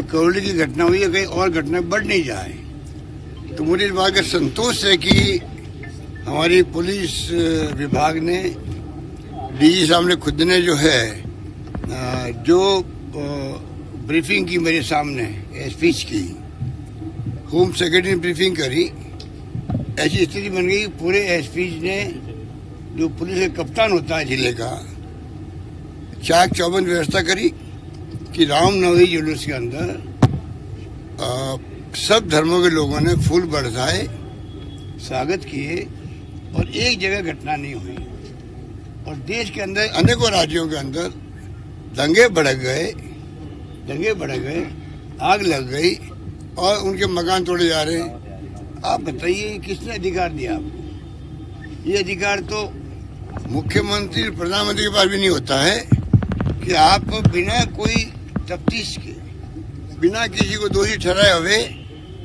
करौली की घटना हुई है, कहीं और घटना बढ़ नहीं जाए। तो मुझे इस बात का संतोष है कि हमारी पुलिस विभाग ने, डीजी साहब ने खुद ने जो है जो ब्रीफिंग की मेरे सामने स्पीच की, होम सेक्रेटरी ने ब्रीफिंग करी, ऐसी स्थिति बन गई पूरे स्पीच ने जो पुलिस का कप्तान होता है जिले का, चाक चौबंद व्यवस्था करी कि रामनवमी जुलूस के अंदर सब धर्मों के लोगों ने फूल बरसाए, स्वागत किए और एक जगह घटना नहीं हुई। और देश के अंदर अनेकों राज्यों के अंदर दंगे भड़क गए, आग लग गई और उनके मकान तोड़े जा रहे हैं। आप बताइए किसने अधिकार दिया आपको? ये अधिकार तो मुख्यमंत्री और प्रधानमंत्री के पास भी नहीं होता है कि आप बिना कोई तफ्तीश के, बिना किसी को दोषी ठहराए हुए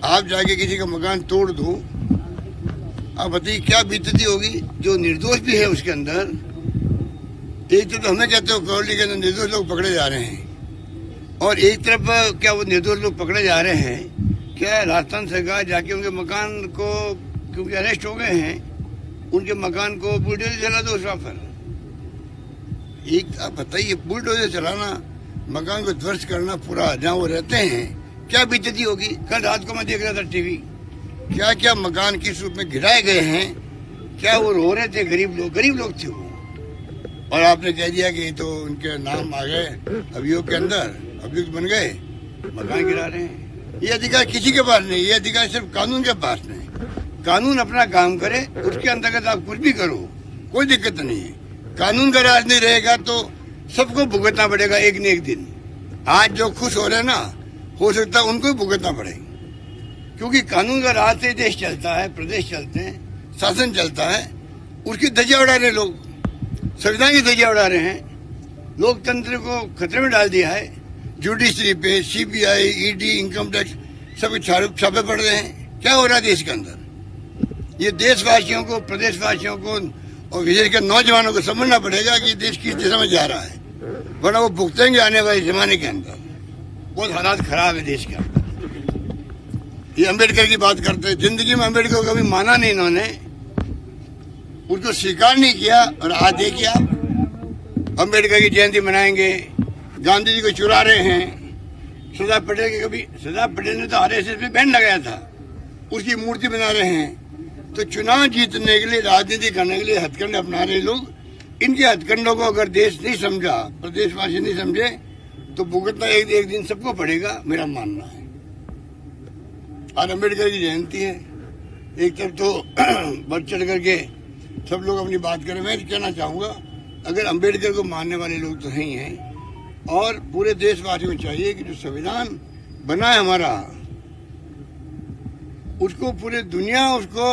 आप जाके किसी का मकान तोड़ दो। आप बताइए क्या बीतती होगी जो निर्दोष भी है उसके अंदर। एक तरफ हमें कहते हो करौली के अंदर निर्दोष लोग पकड़े जा रहे हैं, और एक तरफ क्या वो निर्दोष लोग पकड़े जा रहे हैं, क्या राजस्थान सरकार जाके उनके मकान को, क्योंकि अरेस्ट हो गए हैं, उनके मकान को बुलडोजर चला दो उस पर। एक आप बताइए, बुलडोजर चलाना, मकान को ध्वस्त करना पूरा जहाँ वो रहते हैं, क्या बीतती होगी। कल रात को मैं देख रहा था टीवी, क्या क्या मकान किस रूप में गिराए गए हैं, क्या वो रो रहे थे, गरीब लोग थे वो। और आपने कह दिया कि तो उनके नाम आ गए अभियोग के अंदर, अभियुक्त बन गए, मकान गिरा रहे हैं। ये अधिकार किसी के पास नहीं, ये अधिकार सिर्फ कानून के पास नहीं। कानून अपना काम करे, उसके अंतर्गत आप कुछ भी करो, कोई दिक्कत नहीं है। कानून का राज नहीं रहेगा तो सबको भुगतना पड़ेगा एक न एक दिन। आज जो खुश हो रहे हैं ना, हो सकता है उनको भी भुगतना पड़े, क्योंकि कानून का राज से देश चलता है, प्रदेश चलते हैं, शासन चलता है। उसकी धज्जियां उड़ा रहे लोग, संविधान की धज्जियां उड़ा रहे हैं, लोकतंत्र को खतरे में डाल दिया है। जुडिशरी पे सीबीआई, ईडी, इनकम टैक्स सब छापे पड़ रहे हैं। क्या हो रहा है देश के अंदर? ये देशवासियों को, प्रदेशवासियों को और विशेषकर नौजवानों को समझना पड़ेगा कि देश किस दिशा में जा रहा है, वरना वो भुगतेंगे आने वाले जमाने के अंदर। बहुत हालात खराब है देश के अंदर। ये अम्बेडकर की बात करते हैं, जिंदगी में अम्बेडकर को कभी माना नहीं इन्होंने, उनको स्वीकार नहीं किया। और आज देखिए आप अम्बेडकर की जयंती मनाएंगे, गांधी जी को चुरा रहे हैं। सरदार पटेल ने तो आरएसएस में बैन लगाया था, उसकी मूर्ति बना रहे हैं। तो चुनाव जीतने के लिए, राजनीति करने के लिए हथकंडे अपना रहे लोग। इनके हथकंडों को अगर देश नहीं समझा, प्रदेशवासी नहीं समझे, तो भुगतना एक दिन सबको पड़ेगा, मेरा मानना है। आज अम्बेडकर की जयंती है, एक तरफ तो बढ़ चढ़ करके सब लोग अपनी बात करें। मैं कहना चाहूंगा, अगर अम्बेडकर को मानने वाले लोग तो नहीं हैं, और पूरे देशवासियों को चाहिए कि जो संविधान बना है हमारा, उसको पूरे दुनिया उसको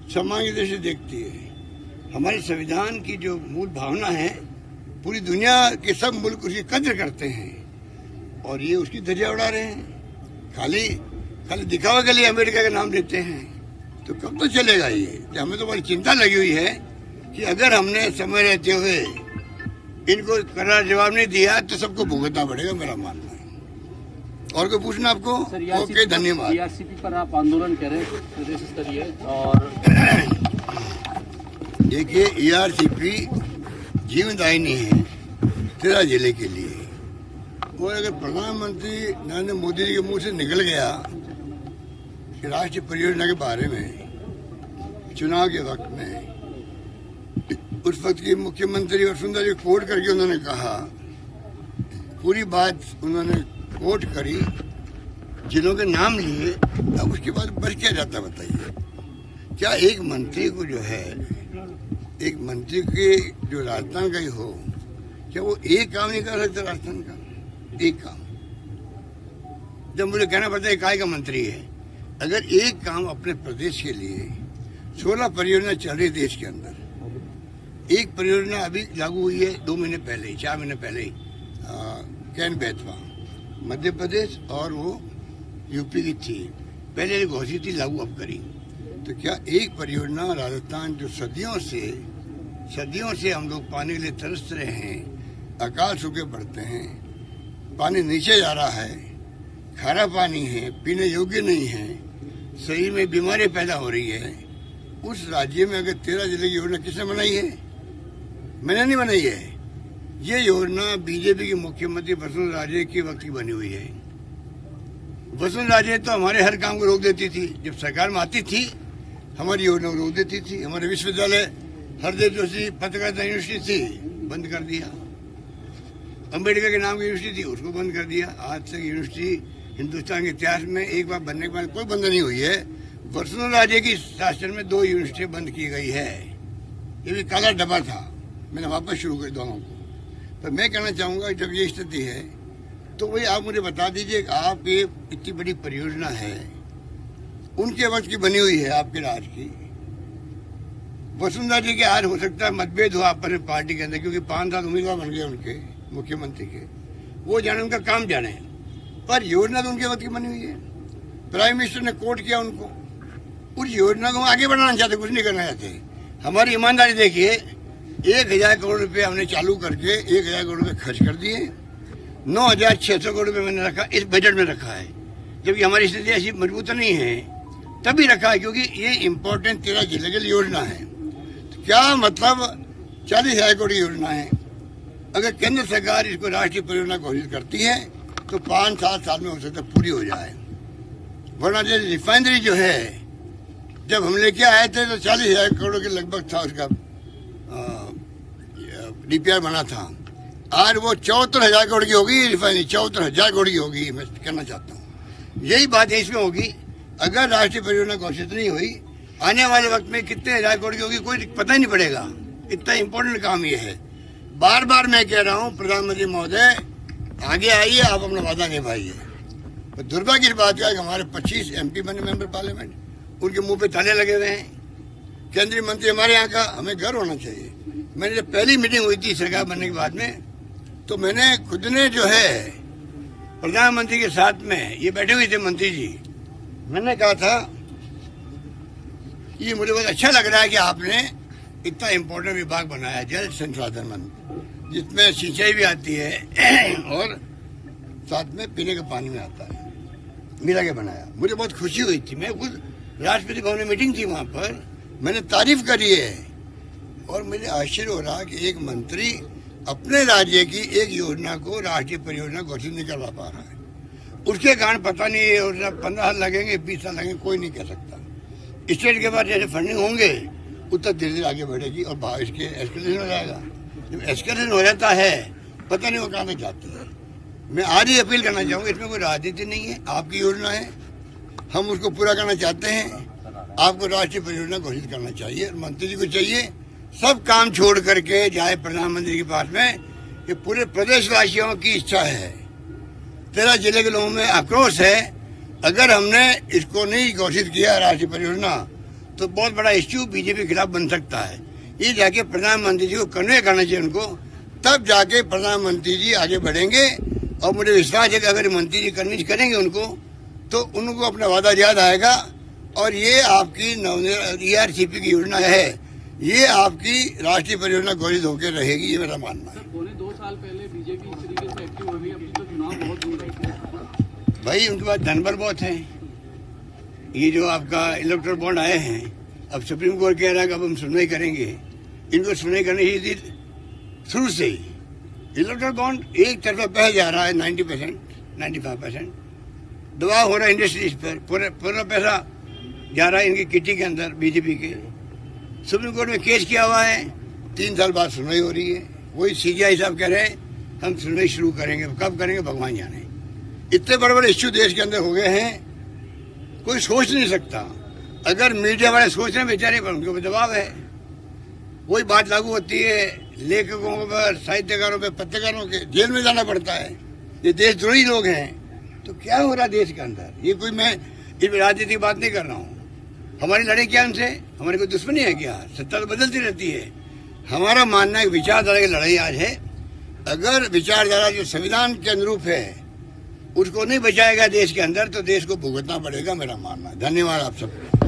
सम्मान की दृष्टि से देखती है। हमारे संविधान की जो मूल भावना है, पूरी दुनिया के सब मुल्क उसकी कद्र करते हैं, और ये उसकी धज्जियां उड़ा रहे हैं। खाली दिखावा के लिए अमेरिका का नाम लेते हैं, तो कब तो चलेगा ये। हमें तो बड़ी चिंता लगी हुई है कि अगर हमने समय रहते हुए इनको करार जवाब नहीं दिया तो सबको भुगतना पड़ेगा, मेरा मानना है। और कोई पूछना आपको? ओके, धन्यवाद। ईआरसीपी पर आप आंदोलन करें प्रदेश स्तरीय, और देखिए ईआरसीपी जीवनदायिनी है तेरा जिले के लिए। और अगर प्रधानमंत्री नरेंद्र मोदी जी के मुंह से निकल गया कि राष्ट्रीय परियोजना के बारे में चुनाव के वक्त में, उस वक्त की मुख्यमंत्री वसुंधरा जी कोट करके उन्होंने कहा, पूरी बात उन्होंने कोट करी, जिलों के नाम लिए, अब उसके बाद बच क्या जाता बताइए? क्या एक मंत्री को जो है, एक मंत्री के जो राजस्थान का ही हो, क्या वो एक काम नहीं कर सकता राजस्थान का? एक काम जब मुझे कहना पड़ता है इकाई का मंत्री है, अगर एक काम अपने प्रदेश के लिए 16 परियोजना चल रही देश के अंदर, एक परियोजना अभी लागू हुई है 2 महीने पहले ही, 4 महीने पहले ही, कैन बेतवा मध्य प्रदेश और वो यूपी की थी, पहले घोषित थी, लागू अब करी। तो क्या एक परियोजना राजस्थान जो सदियों से हम लोग पानी के लिए तरस रहे हैं, अकाल सूखे पड़ते हैं, पानी नीचे जा रहा है, खारा पानी है, पीने योग्य नहीं है, शरीर में बीमारियां पैदा हो रही है, उस राज्य में अगर 13 जिले की योजना किसने बनाई है? मैंने नहीं बनाई है। ये योजना बीजेपी के मुख्यमंत्री वसुंधरा राजे के वक्त की बनी हुई है। वसुंधरा राजे तो हमारे हर काम को रोक देती थी। जब सरकार में आती थी हमारी योजना को रोक देती थी। हमारे विश्वविद्यालय हरदेव जोशी पत्रकारिता यूनिवर्सिटी थी, बंद कर दिया। अम्बेडकर के नाम की यूनिवर्सिटी थी, उसको बंद कर दिया। आज तक यूनिवर्सिटी हिंदुस्तान के इतिहास में एक बार बनने के बाद कोई बंद नहीं हुई है। वसुंधरा राजे की शासन में 2 यूनिवर्सिटी बंद की गई है। ये भी काला डब्बा था, मैंने वापस शुरू कर दोनों को। तो मैं कहना चाहूँगा जब ये स्थिति है तो वही आप मुझे बता दीजिए, आप ये इतनी बड़ी परियोजना है उनके वक्त की बनी हुई है, आपके राज की। वसुंधरा जी के आज हो सकता है मतभेद हो आप पर पार्टी के अंदर, क्योंकि 5 साल उम्मीदवार बन गए उनके मुख्यमंत्री के, वो जाने उनका काम जाने, पर योजना तो उनके वक्त की बनी हुई है। प्राइम मिनिस्टर ने कोट किया उनको, उस योजना को आगे बढ़ाना चाहते, कुछ नहीं करना चाहते। हमारी ईमानदारी देखिए, 1000 करोड़ रुपए हमने चालू करके 1000 करोड़ रुपए खर्च कर दिए। 9600 करोड़ रुपए मैंने रखा, इस बजट में रखा है, जबकि हमारी स्थिति ऐसी मजबूत नहीं है तभी रखा है, क्योंकि ये इम्पोर्टेंट 13 जिले के लिए योजना है। तो क्या मतलब 40,000 करोड़ की योजना है। अगर केंद्र सरकार इसको राष्ट्रीय परियोजना घोषित करती है तो 5-7 साल में हो सकता है पूरी हो जाए। वरना जो रिफाइनरी जो है, जब हम लेके आए थे तो 40,000 करोड़ के लगभग था, उसका डीपीआर बना था। आज वो 74,000 करोड़ की होगी रिफाइनरी, 74,000 करोड़ की होगी। मैं कहना चाहता हूँ यही बात है इसमें होगी। अगर राष्ट्रीय परियोजना घोषित नहीं हुई, आने वाले वक्त में कितने 1000 करोड़ की होगी कोई पता ही नहीं पड़ेगा। इतना इम्पोर्टेंट काम ये है। बार बार मैं कह रहा हूँ प्रधानमंत्री महोदय आगे आइए, आप अपना वादा निभाइए। तो दुर्भाग्य की बात है कि हमारे 25 MP बने मेंबर पार्लियामेंट, उनके मुंह पे ताले लगे हुए हैं। केंद्रीय मंत्री हमारे यहाँ का, हमें गर्व होना चाहिए। मैंने जब पहली मीटिंग हुई थी सरकार बनने के बाद में, तो मैंने खुद ने जो है प्रधानमंत्री के साथ में ये बैठे हुए थे मंत्री जी, मैंने कहा था ये मुझे बहुत अच्छा लग रहा है कि आपने इतना इम्पोर्टेंट विभाग बनाया, जल संसाधन मंत्री, जिसमें सिंचाई भी आती है और साथ में पीने का पानी में आता है, मिला के बनाया। मुझे बहुत खुशी हुई थी। मैं खुद राष्ट्रपति भवन में मीटिंग थी, वहाँ पर मैंने तारीफ करी है और मुझे आश्चर्य हो रहा कि एक मंत्री अपने राज्य की एक योजना को राष्ट्रीय परियोजना घोषित नहीं करवा पा रहा है। उसके कारण पता नहीं ये योजना 15 साल लगेंगे, 20 साल लगेंगे, कोई नहीं कह सकता। स्टेट के बाद जैसे फंडिंग होंगे उतना धीरे धीरे आगे बढ़ेगी और भाव इसके एस्केलेशन हो जाएगा। जब एस्केलेशन हो जाता है पता नहीं वो कहाँ तक जाती है। मैं आज ही अपील करना चाहूँगा, इसमें कोई राजनीति नहीं है, आपकी योजना है, हम उसको पूरा करना चाहते हैं। आपको राष्ट्रीय परियोजना घोषित करना चाहिए, मंत्री जी को चाहिए सब काम छोड़ करके जाए प्रधानमंत्री के पास में। ये पूरे प्रदेशवासियों की इच्छा है, 13 जिले के लोगों में आक्रोश है। अगर हमने इसको नहीं घोषित किया राष्ट्रीय परियोजना तो बहुत बड़ा इश्यू बीजेपी के खिलाफ बन सकता है। ये जाके प्रधानमंत्री जी को कन्वे करना चाहिए उनको, तब जाके प्रधानमंत्री जी आगे बढ़ेंगे। और मुझे विश्वास है कि अगर मंत्री जी कन्विंस करेंगे उनको तो उनको अपना वादा याद आएगा। और ये आपकी ERCP की योजना है, ये आपकी राष्ट्रीय परियोजना घोषित होकर रहेगी, ये मेरा मानना है। 2 साल पहले बीजेपी इस तरीके से एक्टिव हो गई, अभी तो चुनाव बहुत दूर है। भाई उनके पास धनबल बहुत है। ये जो आपका इलेक्ट्रल बॉन्ड आए हैं, अब सुप्रीम कोर्ट कह रहा है कि अब हम सुनवाई करेंगे। इनको सुनवाई करनी चाहिए थी शुरू से ही। इलेक्ट्रल बॉन्ड एक तरफा बह जा रहा है, 90%, 95% दबाव हो रहा है इंडस्ट्रीज पर, पूरा पैसा जा रहा है इनकी किटी के अंदर बीजेपी के। सुप्रीम कोर्ट में केस किया हुआ है, 3 साल बाद सुनवाई हो रही है। वही CBI साहब कह रहे हैं हम सुनवाई शुरू करेंगे, कब करेंगे भगवान जाने। इतने बड़े बड़े इश्यू देश के अंदर हो गए हैं, कोई सोच नहीं सकता। अगर मीडिया वाले सोच रहे हैं बेचारे पर, उनके ऊपर दबाव है। वही बात लागू होती है लेखकों पर, साहित्यकारों पर, पत्रकारों के, जेल में जाना पड़ता है। ये देशद्रोही लोग हैं। तो क्या हो रहा है देश के अंदर? ये कोई मैं इस राजनीति की बात नहीं कर रहा हूँ। हमारी लड़ाई क्या उनसे? हमारी कोई दुश्मनी है क्या? सत्ता तो बदलती रहती है। हमारा मानना है विचारधारा की लड़ाई आज है। अगर विचारधारा जो संविधान के अनुरूप है उसको नहीं बचाएगा देश के अंदर तो देश को भुगतना पड़ेगा, मेरा मानना है। धन्यवाद आप सबको।